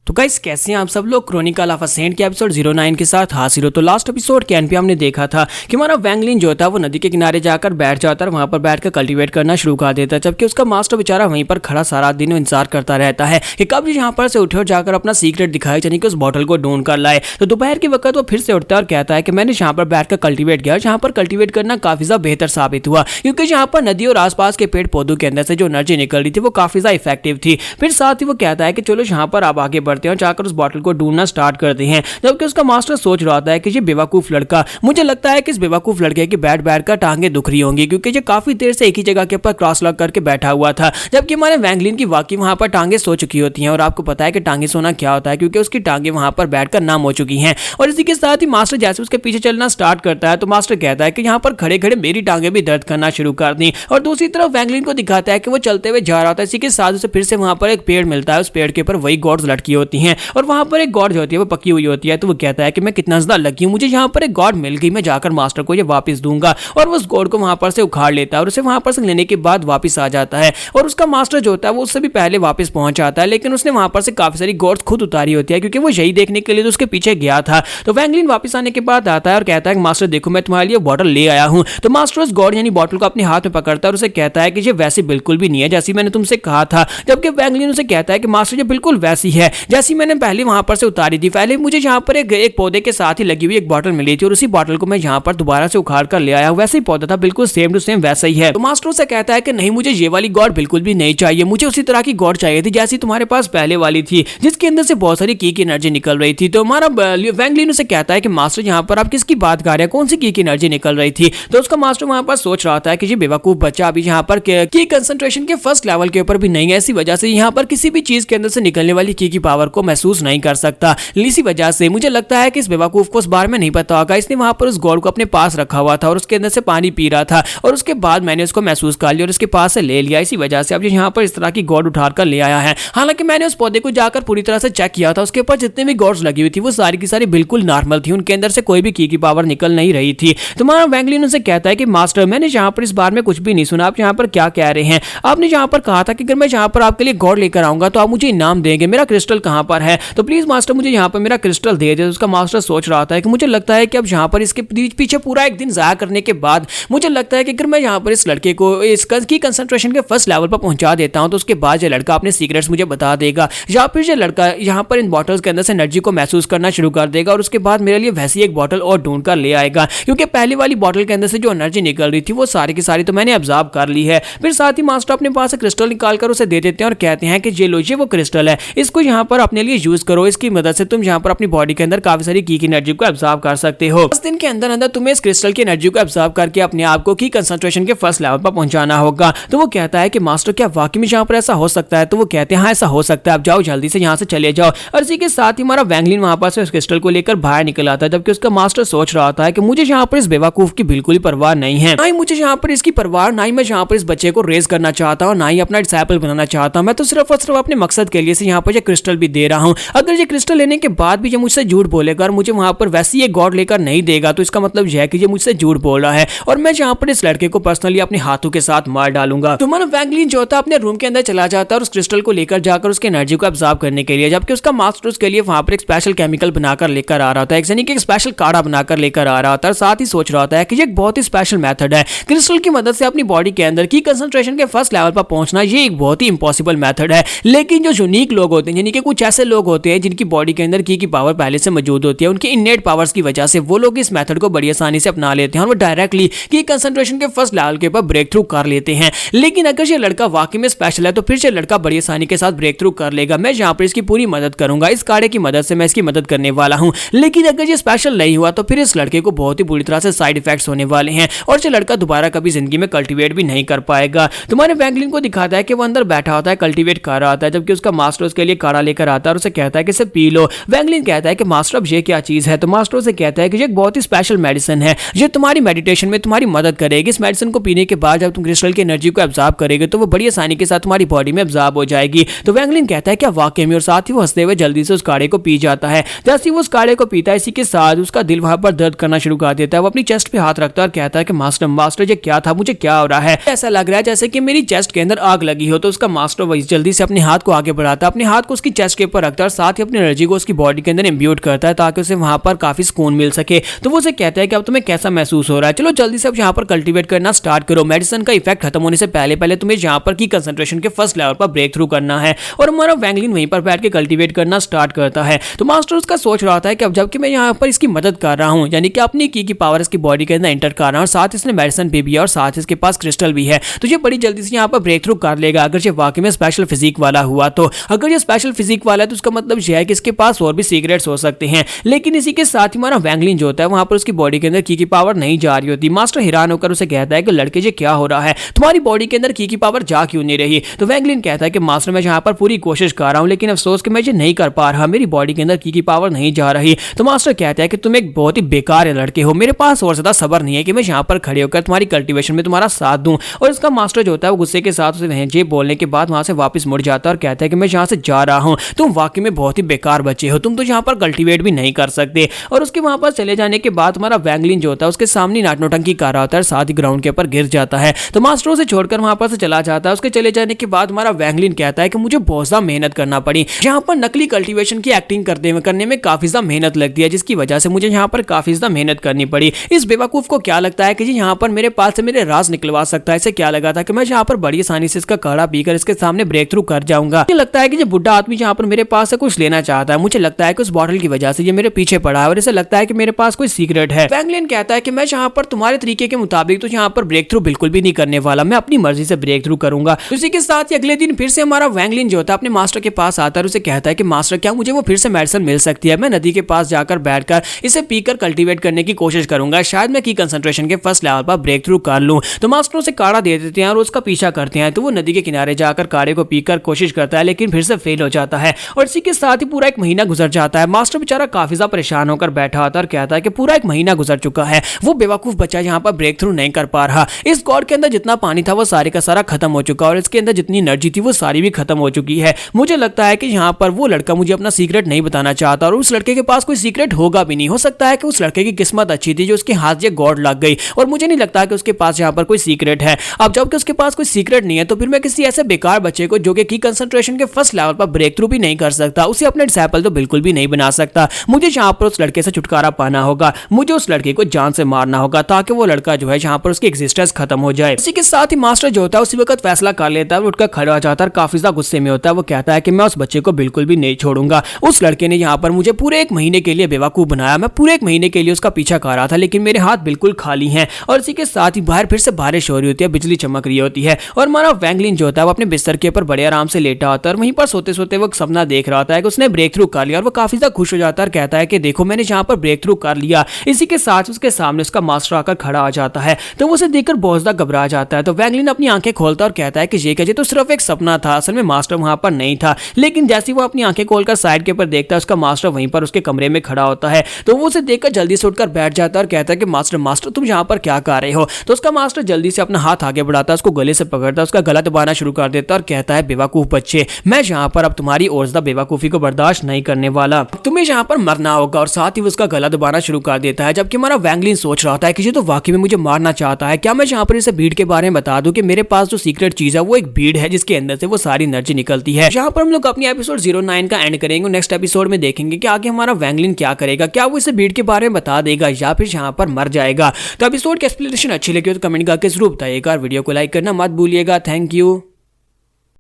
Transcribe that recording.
तो गाइस कैसे हैं आप सब लोग। क्रॉनिकल ऑफ अ सेंट के एपिसोड 09 के साथ हाजिर हो। तो लास्ट एपिसोड के एंड पे हमने देखा था कि हमारा वैंगलिन जो था वो नदी के किनारे जाकर बैठ जाता है, वहां पर बैठकर कल्टीवेट करना शुरू कर देता है, जबकि उसका मास्टर बेचारा वहीं पर खड़ा सारा दिन इंतजार करता रहता है कि कब यहाँ पर से उठे और जाकर अपना सीक्रेट दिखाए, यानी कि उस बॉटल को ढूंढ कर लाए। तो दोपहर के वक्त वो फिर से उठता है और कहता है कि मैंने यहाँ पर बैठकर कल्टीवेट किया, जहाँ पर कल्टीवेट करना काफी ज्यादा बेहतर साबित हुआ, क्योंकि यहाँ पर नदी और आसपास के पेड़ पौधों के अंदर से जो एनर्जी निकल रही थी वो काफी ज्यादा इफेक्टिव थी। फिर साथ ही वो कहता है कि चलो यहाँ पर आप आगे बढ़ते हैं और जाकर उस बॉटल को ढूंढना स्टार्ट करते हैं, जबकि उसका मास्टर सोच रहा था कि ये बेवकूफ लड़का, मुझे लगता है कि इस बेवकूफ लड़के की बैठ कर टांगे दुख रही होंगी, क्योंकि ये काफी देर से एक ही जगह के ऊपर क्रॉस लॉक करके बैठा हुआ था, जबकि हमारे वैंगलिन की वाकई वहां पर टांगे सो चुकी होती हैं। और आपको पता है कि टांगे सोना क्या होता है, क्योंकि उसकी टांगे वहां पर बैठकर नाम हो चुकी हैं। और इसी के साथ ही मास्टर जैसे उसके पीछे चलना स्टार्ट करता है तो मास्टर कहता है कि यहाँ पर खड़े खड़े मेरी टांगे भी दर्द करना शुरू कर दी। और दूसरी तरफ वैंगलिन को दिखाता है कि वो चलते हुए जा रहा था। इसी के साथ उसे फिर से वहां पर एक पेड़ मिलता है, उस पेड़ के ऊपर वही गॉड्स लटकी होती हैं और वहां पर एक गॉड जो होती है वो पकी हुई होती है। तो वो कहता है कि मैं कितना ज्यादा लकी हूं, मुझे यहाँ पर एक गॉड मिल गई, मैं जाकर मास्टर को ये वापस दूंगा। और वो उस गॉड को वहां पर से उखाड़ लेता है और उसे वहां पर से लेने के बाद वापस आ जाता है। और उसका मास्टर जो होता है वो उससे भी पहले वापस पहुंच जाता है, लेकिन उसने वहां पर से काफी सारी गॉड्स खुद उतारी होती है, क्योंकि वो यही देखने के लिए तो उसके पीछे गया था। तो वैंगलिन वापस आने के बाद आता है और कहता है कि मास्टर देखो मैं तुम्हारे लिए बॉटल ले आया हूं। तो मास्टर उस गॉड यानी बॉटल को अपने हाथ में पकड़ता है और उसे कहता है कि ये वैसी बिल्कुल भी नहीं है जैसी मैंने तुमसे कहा था। जबकि वैंगलिन उसे कहता है कि मास्टर ये बिल्कुल वैसी है जैसी मैंने पहले वहां पर से उतारी थी। पहले मुझे यहाँ पर एक पौधे के साथ ही लगी हुई एक बॉटल मिली थी और उसी बॉटल को मैं यहाँ पर दोबारा से उखाड़ कर ले आया, वैसे ही पौधा था, बिल्कुल सेम टू सेम वैसा ही है। तो मास्टर से कहता है कि नहीं, मुझे ये वाली गॉड बिल्कुल भी नहीं चाहिए, मुझे उसी तरह की गॉड चाहिए थी जैसी तुम्हारे पास पहले वाली थी, जिसके अंदर से बहुत सारी की एनर्जी निकल रही थी। तो हमारा वैंगलिन उसे कहता है कि मास्टर यहाँ पर आप किसकी बात कर रहे हैं, कौन सी की एनर्जी निकल रही थी। तो उसका मास्टर वहां पर सोच रहा था कि ये बेवकूफ बच्चा अभी यहाँ पर की कंसंट्रेशन के फर्स्ट लेवल के ऊपर भी नहीं है, इसी वजह से यहाँ पर किसी भी चीज के अंदर से निकलने वाली की पावर को महसूस नहीं कर सकता। इसी वजह से मुझे लगता है कि इस बेवकूफ को इस बारे में नहीं पता होगा, इसने वहां पर उस गॉड को अपने पास रखा हुआ था और उसके अंदर से पानी पी रहा था और उसके बाद मैंने उसको महसूस कर लिया और उसके पास से ले लिया, इसी वजह से अब यहाँ पर इस तरह की गॉड उठार कर ले आया है। हालांकि मैंने उस पौधे को जाकर पूरी तरह से चेक किया था, उसके ऊपर जितने भी गॉड्स लगी हुई थी वो सारी की सारी बिल्कुल नॉर्मल थी, उनके अंदर से कोई भी की पावर निकल नहीं रही थी। तुम्हारा वैंगलिन उनसे कहता है कि मास्टर मैंने यहाँ पर इस बारे में कुछ भी नहीं सुना, आप यहाँ पर क्या कह रहे हैं, आपने यहाँ पर कहा था कि अगर मैं यहाँ पर आपके लिए गॉड लेकर आऊंगा तो आप मुझे इनाम देंगे, मेरा क्रिस्टल कहाँ पर है, तो प्लीज मास्टर मुझे यहाँ पर मेरा क्रिस्टल दे दे। उसका मास्टर सोच रहा था कि मुझे लगता है कि अब यहाँ पर इसके पीछे पूरा एक दिन जाया करने के बाद मुझे लगता है कि अगर मैं यहाँ पर इस लड़के को इसकी कंसंट्रेशन के फर्स्ट लेवल पर पहुंचा देता हूं तो उसके बाद ये लड़का अपने सीक्रेट्स मुझे बता देगा, या फिर ये लड़का यहाँ पर इन बॉटल्स के अंदर से एनर्जी को महसूस करना शुरू कर देगा और उसके बाद मेरे लिए वैसी एक बॉटल और ढूंढ कर ले आएगा, क्योंकि पहली वाली बॉटल के अंदर से जो एनर्जी निकल रही थी वो सारी की सारी तो मैंने ऑब्जर्व कर ली है। फिर साथ ही मास्टर अपने पास से क्रिस्टल निकाल कर उसे दे देते हैं और कहते हैं कि ये लो, ये वो क्रिस्टल है, इसको यहाँ पर अपने लिए यूज करो, इसकी मदद से तुम यहाँ पर अपनी बॉडी के अंदर काफी सारी की एनर्जी को ऑब्जर्व कर सकते हो। 10 दिन के अंदर अंदर तुम्हें इस क्रिस्टल की एनर्जी को ऑब्जर्व करके अपने आप को की कंसंट्रेशन के फर्स्ट लेवल पर पहुंचाना होगा। तो वो कहता है कि मास्टर क्या वाकई में यहाँ पर ऐसा हो सकता है, तो वो कहते हैं हाँ ऐसा हो सकता है, आप जाओ जल्दी से यहाँ से चले जाओ। और इसी के साथ ही हमारा वैंगलिन वहां पर से उस क्रिस्टल को लेकर बाहर निकल आता है, जबकि उसका मास्टर सोच रहा था कि मुझे यहाँ पर इस बेवकूफ की बिल्कुल ही परवाह नहीं है, ना ही मुझे यहाँ पर इसकी परवाह, ना ही मैं यहाँ पर इस बच्चे को रेज करना चाहता हूँ, ना ही अपना डिसाइपल बनाना चाहता हूँ, मैं तो सिर्फ और सिर्फ अपने मकसद के लिए से यहाँ पर ये क्रिस्टल भी दे रहा हूँ। अगर ये क्रिस्टल लेने के बाद भी ये मुझसे झूठ बोलेगा और मुझे वहां पर वैसी एक गॉड लेकर नहीं देगा तो इसका मतलब यह है कि ये मुझसे झूठ बोल रहा है और मैं यहाँ पर इस लड़के को पर्सनली अपने हाथों के साथ मार डालूंगा। तो हमारा वैंगलिन जो था अपने रूम के अंदर चला जाता है और उस क्रिस्टल को लेकर जाकर उसकी एनर्जी को ऑब्जर्व करने के लिए, जबकि उसका मास्टर उसके लिए वहां पर एक स्पेशल केमिकल बनाकर लेकर आ रहा था, यानी कि एक स्पेशल काढ़ा बनाकर लेकर आ रहा था। साथ ही सोच रहा था कि ये एक बहुत ही स्पेशल मेथड है, क्रिस्टल की मदद से अपनी बॉडी के अंदर की कंसंट्रेशन के फर्स्ट लेवल पर पहुंचना, ये एक बहुत ही इंपॉसिबल मेथड है। लेकिन जो यूनिक लोग होते हैं, यानी कि कुछ ऐसे लोग होते हैं जिनकी बॉडी के अंदर की पावर पहले से मौजूद होती है, उनकी इननेट पावर्स की वजह से वो लोग इस मेथड को बड़ी आसानी से अपना लेते हैं और वो डायरेक्टली की कंसंट्रेशन के फर्स्ट लेवल के ऊपर ब्रेक थ्रू कर लेते हैं। लेकिन अगर ये लड़का वाकई में स्पेशल है तो फिर ये लड़का बड़ी आसानी के साथ ब्रेक थ्रू कर लेगा। मैं यहाँ पर इसकी पूरी मदद करूंगा, इस काढ़े की मदद से मैं इसकी मदद करने वाला हूँ। लेकिन अगर ये स्पेशल नहीं हुआ तो फिर इस लड़के को बहुत ही बुरी तरह से साइड इफेक्ट्स होने वाले हैं और ये लड़का दोबारा कभी जिंदगी में कल्टीवेट भी नहीं कर पाएगा। तुम्हारे वैंगलिन को दिखाता है कि वो अंदर बैठा होता है, कल्टीवेट कर रहा होता है, जबकि उसका मास्टर उसके लिए काढ़ा लेकर आता है और उसे कहता है कि इसे पी लो। वैंगलिन कहता है कि मास्टर अब ये क्या चीज है, तो मास्टर से कहता है कि ये एक बहुत ही स्पेशल मेडिसिन है, ये तुम्हारी मेडिटेशन में तुम्हारी मदद करेगी। इस मेडिसिन को पीने के बाद जब तुम क्रिस्टल की एनर्जी को ऑब्जर्व करेगे तो वो बड़ी आसानी के साथ तुम्हारी बॉडी में ऑब्जर्व हो जाएगी। तो वैंगलिन कहता है क्या वाकई में, और साथ ही वो हंसते हुए जल्दी से उस काढ़े को पी जाता है। जैसे ही वो उस काढ़े को पीता है इसी के साथ उसका दिल वहां पर दर्द करना शुरू कर देता है। वो अपनी चेस्ट पे हाथ रखता है और कहता है कि मास्टर ये क्या था, मुझे क्या हो रहा है, ऐसा लग रहा है जैसे कि मेरी चेस्ट के अंदर आग लगी हो। तो उसका मास्टर वही जल्दी से अपने हाथ को आगे बढ़ाता है, अपने हाथ को उसकी चेस्ट के ऊपर रखता है और साथ ही अपनी एनर्जी को उसकी बॉडी के अंदर इम्ब्यूट करता है ताकि उसे वहां पर काफी सुकून मिल सके। तो वो उसे कहता है कि अब तुम्हें कैसा महसूस हो रहा है, चलो जल्दी से अब यहाँ पर कल्टीवेट करना स्टार्ट करो। मेडिसिन का इफेक्ट खत्म होने से पहले पहले तुम्हें यहाँ पर की कंसंट्रेशन के फर्स्ट लेवल पर ब्रेक थ्रू करना है। और हमारा वैंगलिन वहीं पर बैठ के कल्टीवेट करना स्टार्ट करता है। तो मास्टर उसका सोच रहा था कि अब जबकि मैं यहाँ पर इसकी मदद कर रहा हूँ, यानी कि अपनी की पावर इसकी बॉडी के अंदर एंटर कर रहा हूँ और साथ इसने मेडिसिन भी है और साथ इसके पास क्रिस्टल भी है, तो ये बड़ी जल्दी से यहाँ पर ब्रेक थ्रू कर लेगा अगर ये वाकई में स्पेशल फिजिक वाला हुआ। तो अगर ये स्पेशल फिजिक वाला है तो उसका मतलब यह है कि इसके पास और भी सीक्रेट्स हो सकते हैं। लेकिन इसी के साथ ही हमारा वैंगलिन जो होता है वहां पर उसकी बॉडी के अंदर की पावर नहीं जा रही होती। मास्टर हैरान होकर उसे कहता है कि लड़के ये क्या हो रहा है, तुम्हारी बॉडी के अंदर की पावर जा क्यों नहीं रही। तो वैंगलिन कहता है कि मास्टर मैं यहाँ पर पूरी कोशिश कर रहा हूँ लेकिन अफसोस कि मैं ये नहीं कर पा रहा, मेरी बॉडी के अंदर की पावर नहीं जा रही। तो मास्टर कहता है कि तुम एक बहुत ही बेकार लड़के हो, मेरे पास और ज्यादा सब्र नहीं है कि मैं यहाँ पर खड़े होकर तुम्हारी कल्टीवेशन में तुम्हारा साथ दूं। और इसका मास्टर जो होता है वो गुस्से के साथ उसे ये बोलने के बाद वहां से वापस मुड़ जाता है और कहता है कि मैं यहाँ से जा रहा हूँ, तुम वाकई में बहुत ही बेकार बच्चे हो, तुम तो यहाँ पर कल्टीवेट भी नहीं कर सकते। और उसके वहां पर चले जाने के बाद हमारा वैंगलिन जो होता है उसके सामने नाटनोटंकी कर रहा होता है, साथ ही ग्राउंड के ऊपर गिर जाता है। तो मास्टर उसे छोड़कर वहां पर से चला जाता है। उसके चले जाने के बाद हमारा वैंगलिन कहता है कि मुझे बहुत ज्यादा मेहनत करना पड़ी, यहाँ पर नकली कल्टीवेशन की एक्टिंग करने में काफी ज्यादा मेहनत लगती है, जिसकी वजह से मुझे यहाँ पर काफी ज्यादा मेहनत करनी पड़ी। इस बेवकूफ को क्या लगता है कि जी यहाँ पर मेरे पास से मेरे राज निकलवा सकता है, इसे क्या लगा था कि मैं यहाँ पर बड़ी आसानी से इसका काढ़ा पीकर इसके सामने ब्रेक थ्रू कर जाऊंगा। मुझे लगता है कि जो बुढ़ा आदमी यहाँ पर मेरे पास से कुछ लेना चाहता है, मुझे लगता है कि उस बॉटल की वजह से ये मेरे पीछे पड़ा है और इसे लगता है कि मेरे पास कोई सीक्रेट है। वैंगलिन कहता है कि मैं यहाँ पर तुम्हारे तरीके के मुताबिक तो यहाँ पर ब्रेक थ्रू बिल्कुल भी नहीं करने वाला, मैं अपनी मर्जी से ब्रेक थ्रू करूंगा। इसी के साथ ही अगले दिन फिर से हमारा वैंगलिन जो होता है अपने मास्टर के पास आता है, उसे कहता है कि मास्टर क्या मुझे वो फिर से मेडिसिन मिल सकती है, मैं नदी के पास जाकर बैठकर इसे पीकर कल्टीवेट करने की कोशिश करूंगा, शायद मैं की कंसंट्रेशन के फर्स्ट लेवल पर ब्रेक थ्रू कर लूं। तो मास्टर उसे काढ़ा दे देते हैं और उसका पीछा करते हैं। तो वो नदी के किनारे जाकर काढ़े को पीकर कोशिश करता है लेकिन फिर से फेल हो जाता है और इसी के साथ ही पूरा एक महीना गुजर जाता है। मास्टर बेचारा काफी ज्यादा परेशान होकर बैठा होता है और कहता है कि पूरा एक महीना गुजर चुका है, वो बेवकूफ बच्चा यहाँ पर ब्रेक थ्रू नहीं कर पा रहा, इस गॉड के अंदर जितना पानी था वो सारे का सारा खत्म हो चुका और इसके अंदर जितनी एनर्जी थी वो सारी भी खत्म हो चुकी है। मुझे लगता है कि यहाँ पर वो लड़का मुझे अपना सीक्रेट नहीं बताना चाहता और उस लड़के के पास कोई सीक्रेट होगा भी नहीं। हो सकता है कि उस लड़के की किस्मत अच्छी थी जो उसके हाथ ये गॉड लग गई और मुझे नहीं लगता कि उसके पास यहाँ पर कोई सीक्रेट है। अब जबकि उसके पास कोई सीक्रेट नहीं है तो फिर मैं किसी ऐसे बेकार बच्चे को जो कि की कंसंट्रेशन के फर्स्ट लेवल पर ब्रेक थ्रू भी नहीं कर सकता, उसे अपने डिसाइपल तो बिल्कुल भी नहीं बना सकता। मुझे यहाँ पर उस लड़के से छुटकारा पाना होगा, मुझे उस लड़के को जान से मारना होगा ताकि वो लड़का जो है यहाँ पर उसकी एग्जिस्टेंस खत्म हो जाए। इसी के साथ ही मास्टर जो होता है उसी वक्त फैसला कर लेता है, उठकर खड़ा हो जाता है, काफी ज्यादा गुस्से में होता है। वो कहता है कि मैं उस बच्चे को बिल्कुल भी नहीं छोड़ूंगा, उस लड़के ने यहाँ पर मुझे पूरे एक महीने के लिए बेवकूफ बनाया, मैं पूरे एक महीने के लिए उसका पीछा कर रहा था लेकिन मेरे हाथ बिल्कुल खाली हैं। और इसी के साथ ही बाहर फिर से बारिश हो रही होती है, बिजली चमक रही होती है और हमारा वैंगलिन जो होता है वो अपने बिस्तर के ऊपर बड़े आराम से लेटा होता है और वहीं पर सोते सोते वो सपना देख रहा होता है कि उसने ब्रेक थ्रू कर लिया और वो काफी ज्यादा खुश हो जाता है और कहता है कि देखो मैंने यहाँ पर ब्रेक थ्रू कर लिया। इसी के साथ उसके सामने उसका मास्टर आकर खड़ा हो जाता है तो वो उसे देखकर बहुत ज्यादा घबरा जाता है। तो वैंगलिन अपनी आंखें खोलता और कहता है कि ये तो सिर्फ एक सपना था, असल में मास्टर वहां पर नहीं था। लेकिन जैसे वो अपनी आंखें खोलकर साइड के ऊपर देखता है उसका मास्टर वहीं पर उसके कमरे में खड़ा होता है तो वो उसे देखकर जल्दी से उठकर बैठ जाता है और कहता है कि मास्टर तुम यहाँ पर क्या कर रहे हो। तो उसका मास्टर जल्दी से अपना हाथ आगे बढ़ाता है, उसको गले से पकड़ता है, उसका गला दबाना शुरू कर देता है और कहता है बेवकूफ बच्चे, मैं यहाँ पर अब तुम्हारी और ज्यादा बेवकूफी को बर्दाश्त नहीं करने वाला, तुम्हें यहाँ पर मरना होगा। और साथ ही उसका गला दबाना शुरू कर देता है। जबकि हमारा वैंगलिन सोच रहा है कि ये तो वाकई में मुझे मारना चाहता है, क्या मैं यहाँ पर इसे बीड के बारे में बता दूं कि मेरे पास जो सीक्रेट चीज है वो एक बीड है जिसके अंदर से वो सारी एनर्जी निकलती है। यहाँ पर हम लोग अपनी एपिसोड 09 का एंड करेंगे। नेक्स्ट एपिसोड में देखेंगे कि आगे हमारा वैंगलिन क्या करेगा, क्या वो इसे बीड के बारे में बता देगा या फिर यहाँ पर मर जाएगा। तो एपिसोड की एक्सप्लेनेशन अच्छी लगी हो तो कमेंट करके जरूर बताइएगा और वीडियो को लाइक करना मत भूलिएगा। Thank you.